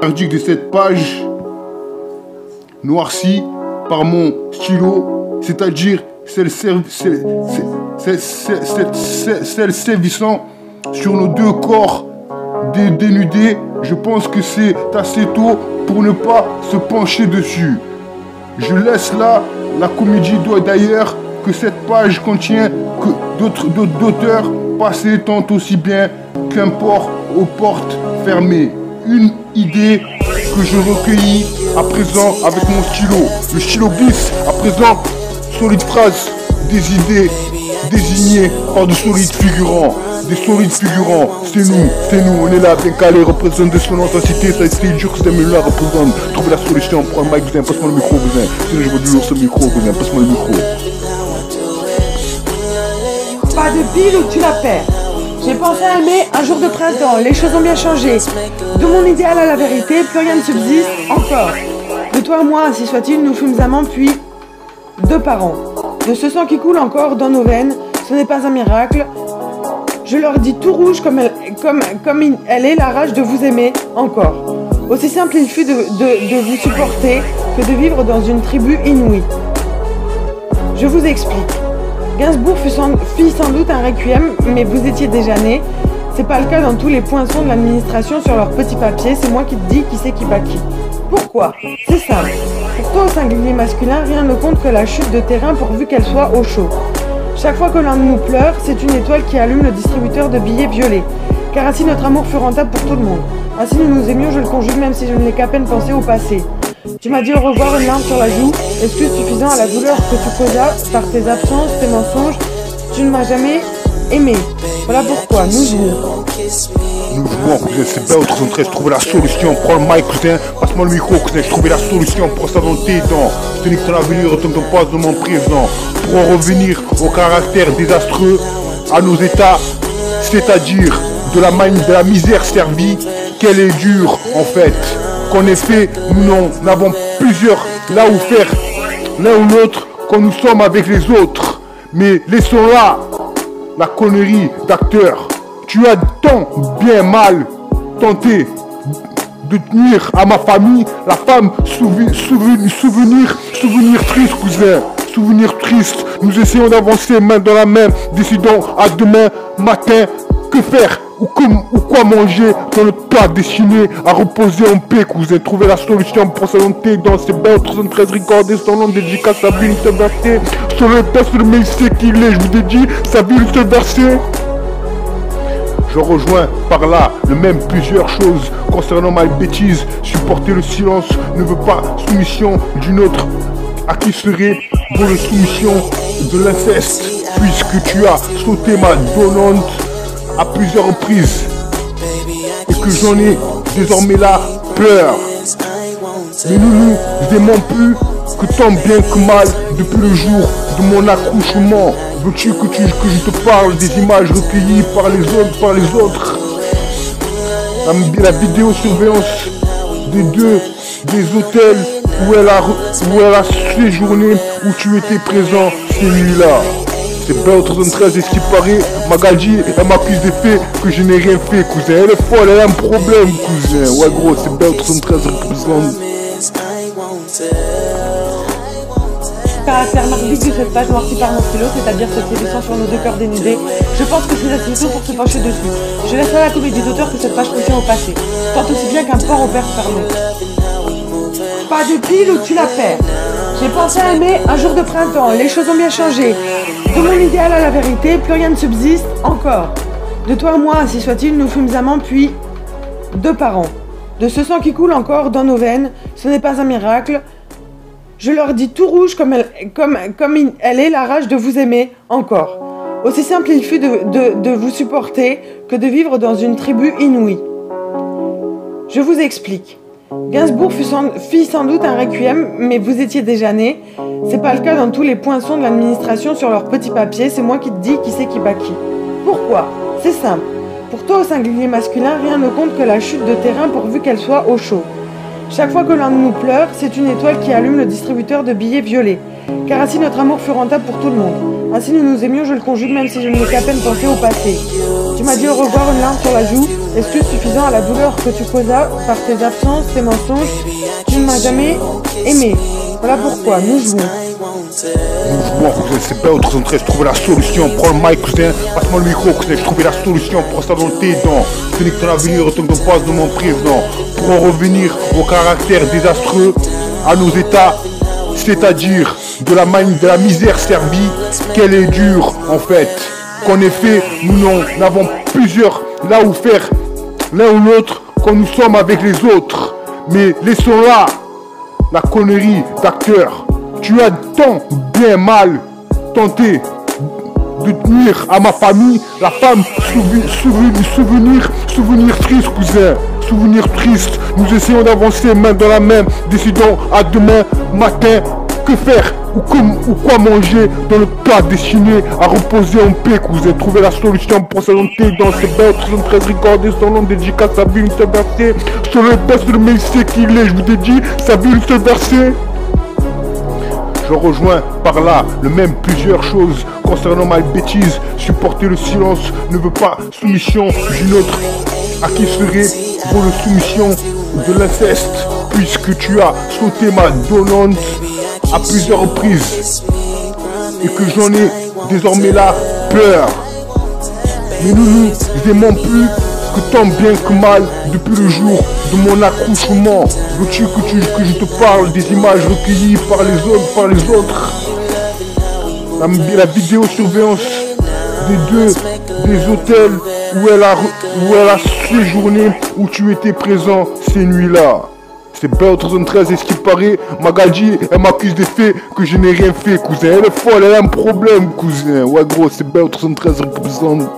Verdict de cette page noircie par mon stylo, c'est-à-dire celle sévissant sur nos deux corps dénudés. Je pense que c'est assez tôt pour ne pas se pencher dessus. Je laisse là la comédie d'ailleurs que cette page contient que d'auteurs passés tant aussi bien qu'un port aux portes fermées. Une idée que je recueillis à présent avec mon stylo. Le stylo glisse à présent, solide phrase, des idées désignées par de solides figurants. Des solides figurants, c'est nous, on est là, bien calé, représente de son intensité, ça a été dur que cette là représente. Trouver la solution, prends le mic, cousin, passe-moi le micro, cousin. Sinon je veux du lourd ce micro, cousin, passe-moi le micro. Pas de pile ou tu la perds. J'ai pensé à aimer un jour de printemps, les choses ont bien changé. De mon idéal à la vérité, plus rien ne subsiste encore. De toi à moi, ainsi soit-il, nous fûmes amants puis 2 parents. De ce sang qui coule encore dans nos veines, ce n'est pas un miracle. Je leur dis tout rouge comme elle est la rage de vous aimer encore. Aussi simple il fut de vous supporter que de vivre dans une tribu inouïe. Je vous explique. Gainsbourg fit sans doute un requiem, mais vous étiez déjà né. C'est pas le cas dans tous les poinçons de l'administration sur leurs petits papiers, c'est moi qui te dis qui c'est qui bat qui. Pourquoi? C'est simple. Pour toi au singulier masculin, rien ne compte que la chute de terrain pourvu qu'elle soit au chaud. Chaque fois que l'un de nous pleure, c'est une étoile qui allume le distributeur de billets violets. Car ainsi notre amour fut rentable pour tout le monde. Ainsi nous nous aimions, je le conjugue même si je ne l'ai qu'à peine pensé au passé. Tu m'as dit au revoir, une larme sur la joue, excuse suffisant à la douleur que tu causas par tes absences, tes mensonges. Tu ne m'as jamais aimé. Voilà pourquoi nous jouons. Nous jouons, cousin, c'est bien, 13, trouver la solution. Prends le mic, cousin, passe-moi le micro, cousin, je trouvais la solution pour ça dans tes dents. Je te dis que ton avenir retombe pas dans mon présent. Pour en revenir au caractère désastreux, à nos états, c'est-à-dire de la misère servie, qu'elle est dure en fait. Qu'en effet, nous n'avons plusieurs là où faire l'un ou l'autre quand nous sommes avec les autres. Mais laissons là la connerie d'acteur. Tu as tant bien mal tenté de tenir à ma famille, la femme, souvenir triste, cousin, souvenir triste. Nous essayons d'avancer main dans la main, décidons à demain matin que faire ou quoi manger dans notre plat destiné à reposer en paix, cousin. Trouver la solution pour s'allonger dans ces belles 73 recordés, son nom dédicace à Ville se verser. Sur le test de mais c'est qu'il est, je vous ai dit, sa ville se verser. Je rejoins par là le même plusieurs choses concernant ma bêtise. Supporter le silence ne veut pas soumission d'une autre. À qui serait pour la soumission de l'inceste, puisque tu as sauté ma donnante à plusieurs reprises et que j'en ai désormais là peur. Mais nous nous aimons plus que tant bien que mal depuis le jour de mon accouchement. Veux-tu que je te parle des images recueillies par les autres? La vidéosurveillance des hôtels où elle a séjourné, où tu étais présent ces nuits-là. C'est bien 13 et ce qui paraît, Magaldi, elle m'accuse des faits que je n'ai rien fait, cousin. Elle est folle, elle a un problème, cousin. Ouais, gros, c'est bien 13 représente. Caractère mardique de cette page noircie par mon stylo, c'est-à-dire ce sévissant sur nos deux cœurs dénudés. Je pense que c'est assez tôt pour se pencher dessus. Je laisse à la comédie d'auteur que cette page contient au passé, tant aussi bien qu'un port au père fermé. Pas de pile ou tu la perds. J'ai pensé à aimer un jour de printemps, les choses ont bien changé. De mon idéal à la vérité, plus rien ne subsiste encore. De toi à moi, ainsi soit-il, nous fûmes amants puis 2 parents. De ce sang qui coule encore dans nos veines, ce n'est pas un miracle. Je leur dis tout rouge comme elle est la rage de vous aimer encore. Aussi simple il fut de vous supporter que de vivre dans une tribu inouïe. Je vous explique. Gainsbourg fit sans doute un requiem, mais vous étiez déjà né. C'est pas le cas dans tous les poinçons de l'administration sur leurs petits papiers, c'est moi qui te dis qui c'est qui bat qui. Pourquoi? C'est simple. Pour toi au singulier masculin, rien ne compte que la chute de terrain pourvu qu'elle soit au chaud. Chaque fois que l'un de nous pleure, c'est une étoile qui allume le distributeur de billets violets. Car ainsi notre amour fut rentable pour tout le monde. Ah, si nous nous aimions, je le conjugue même si je ne l'ai qu'à peine pensé au passé. Tu m'as dit au revoir, une larme sur la joue. Est-ce que suffisant à la douleur que tu causas par tes absences, tes mensonges, tu ne m'as jamais aimé. Voilà pourquoi nous jouons. Mouvement, cousin, c'est bien, autre centré, je trouvais la solution. Prends le mic, cousin, passe-moi le micro, cousin, je trouvais la solution. Prends ça dans tes dents. Je nique ton avenir, autant que ton passe de mon présent. Pour en revenir au caractère désastreux, à nos états, c'est-à-dire de la misère servie, qu'elle est dure en fait. Qu'en effet, nous n'avons plusieurs là où faire l'un ou l'autre quand nous sommes avec les autres. Mais laissons là la connerie d'acteur. Tu as tant bien mal tenté de nuire à ma famille, la femme, souvenir triste, cousin, souvenir triste. Nous essayons d'avancer main dans la main, décidons à demain matin que faire ou quoi manger dans le plat destiné à reposer en paix, cousin. Trouver la solution pour s'alimenter dans ces bêtes, 73 recordés, son nom dédicace, sa vie une seule versée. Sur le best de mais c'est qu'il est, je vous ai dit, sa vie une seule versée. Je rejoins par là le même plusieurs choses concernant ma bêtise. Supporter le silence ne veut pas soumission d'une autre. À qui serait pour le soumission de l'inceste, puisque tu as sauté ma donnante à plusieurs reprises et que j'en ai désormais la peur. Mais nous nous aimons plus que tant bien que mal depuis le jour de mon accouchement. Veux-tu que je te parle des images recueillies par les autres, la vidéosurveillance des hôtels où elle a séjourné, où tu étais présent ces nuits-là. C'est Bell 313 et ce qui paraît, Magadji, elle m'accuse des faits que je n'ai rien fait, cousin. Elle est folle, elle a un problème, cousin. Ouais gros, c'est Bell 313 représente.